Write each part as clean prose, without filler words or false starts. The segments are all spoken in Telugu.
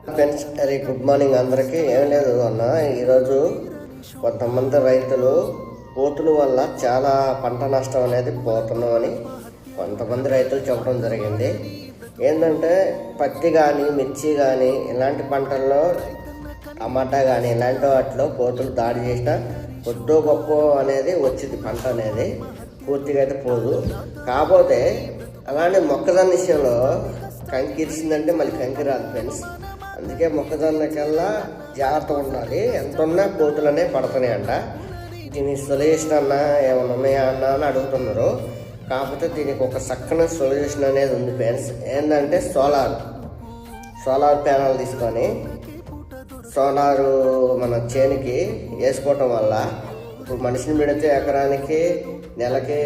ఫ్రెండ్స్, వెరీ గుడ్ మార్నింగ్ అందరికీ. ఏం లేదు అన్న, ఈరోజు కొంతమంది రైతులు కోతుల వల్ల చాలా పంట నష్టం అనేది పోతున్నామని కొంతమంది రైతులు చెప్పడం జరిగింది. ఏంటంటే పత్తి కానీ మిర్చి కానీ ఇలాంటి పంటల్లో, టమాటా కానీ ఇలాంటి వాటిలో కోతులు దాడి చేసిన కొద్దో గొప్ప అనేది వచ్చింది, పంట అనేది పూర్తిగా అయితే పోదు. కాకపోతే అలానే మొక్కజొన్న విషయంలో కంకి ఇరిసిందంటే మళ్ళీ కంకి రాదు ఫ్రెండ్స్. అందుకే మొక్కజొన్నకల్లా జాగ్రత్త ఉండాలి. ఎంత ఉన్నా కోతులనే పడుతున్నాయంట. దీని సొల్యూషన్ అన్నా ఏమైనా ఉన్నాయా అన్నా అని అడుగుతున్నారు. కాకపోతే దీనికి ఒక చక్కని సొల్యూషన్ అనేది ఉంది ఫ్రెండ్స్. ఏంటంటే సోలార్ ప్యానల్ తీసుకొని సోలారు మన చేనికి వేసుకోవటం వల్ల ఇప్పుడు మనిషిని పెడితే ఎకరానికి నెలకి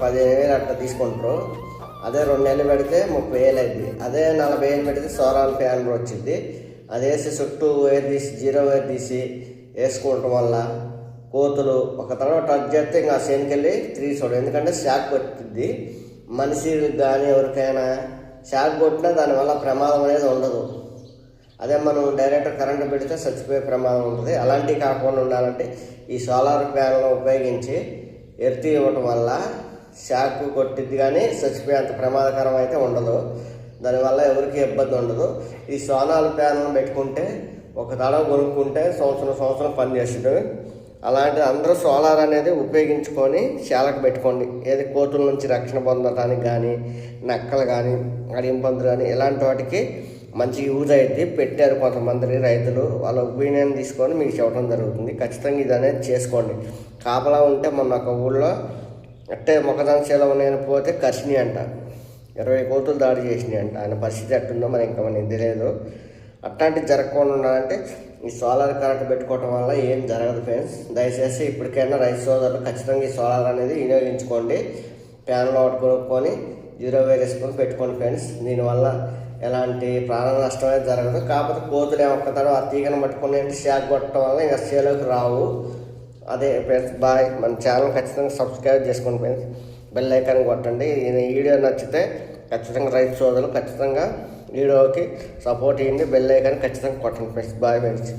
15,000 అట్లా తీసుకుంటారు. అదే 2 నెలలు పెడితే 30,000 అయింది. అదే 40,000 పెడితే సోలార్ ప్యానల్ వచ్చింది. అది వేసి చుట్టూ వైర్ తీసి 0 వైర్ తీసి వేసుకోవటం వల్ల కోతులు ఒక తర్వాత టచ్ చేస్తే ఇంకా ఆ చేనుకెళ్ళి తిరిగి చూడదు. ఎందుకంటే షాక్ కొట్టింది. మనిషికి కానీ ఎవరికైనా షాక్ కొట్టినా దానివల్ల ప్రమాదం అనేది ఉండదు. అదే మనం డైరెక్ట్ కరెంటు పెడితే చచ్చిపోయే ప్రమాదం ఉంటుంది. అలాంటివి కాకుండా ఉండాలంటే ఈ సోలార్ ప్యానల్ ఉపయోగించి ఎర్త్ ఇవ్వటం వల్ల షాక్ కొట్టిద్ది కానీ చచ్చిపోయేంత ప్రమాదకరం అయితే ఉండదు. దానివల్ల ఎవరికి ఇబ్బంది ఉండదు. ఈ సోలార్ ప్యానల్ పెట్టుకుంటే ఒక తడవ కొనుక్కుంటే సంవత్సరం పనిచేస్తుంది. అలాంటి అందరూ సోలార్ అనేది ఉపయోగించుకొని శాలకు పెట్టుకోండి. ఏది కోతుల నుంచి రక్షణ పొందడానికి కానీ, నక్కలు కానీ, అడింపందులు కానీ ఇలాంటి వాటికి మంచి యూజ్ అయితే పెట్టారు కొంతమంది రైతులు. వాళ్ళ ఒపీనియన్ తీసుకొని మీకు చెప్పడం జరుగుతుంది. ఖచ్చితంగా ఇది అనేది చేసుకోండి. కాపలా ఉంటే మొన్న ఒక ఊళ్ళో అట్టే మొక్కజొన్న చేలో నేను పోతే కరిచినాయి అంట. 20 కోతులు దాడి చేసినాయి అంట. ఆయన పరిస్థితి ఎట్టుందో మరి ఇంకా మనకి తెలియదు. అట్లాంటివి జరగకుండా ఉండాలంటే ఈ సోలార్ కరెంట్ పెట్టుకోవటం వల్ల ఏం జరగదు ఫ్రెండ్స్. దయచేసి ఇప్పటికైనా రైతు సోదరులు ఖచ్చితంగా ఈ సోలార్ అనేది వినియోగించుకోండి. ప్యాన్లో ఒకటి కొనుక్కొని 0 వైర్ వేసుకొని పెట్టుకోండి ఫ్రెండ్స్. దీనివల్ల ఎలాంటి ప్రాణ నష్టం అనేది జరగదు. కాకపోతే కోతులు ఏమొక్కతాడో ఆ తీగను పట్టుకుని షాక్ కొట్టడం వల్ల ఇంకా చేలోకి రావు. అదే ఫ్రెండ్స్, బాయ్. మన ఛానల్ ఖచ్చితంగా సబ్స్క్రైబ్ చేసుకోండి ఫ్రెండ్స్. బెల్ ఐకాన్ కొట్టండి. ఈ వీడియో నచ్చితే ఖచ్చితంగా రైతు సోదరులు ఖచ్చితంగా వీడియోకి సపోర్ట్ ఇవ్వండి. బెల్ ఐకాన్ ఖచ్చితంగా కొట్టండి ఫ్రెండ్స్. Bye friends.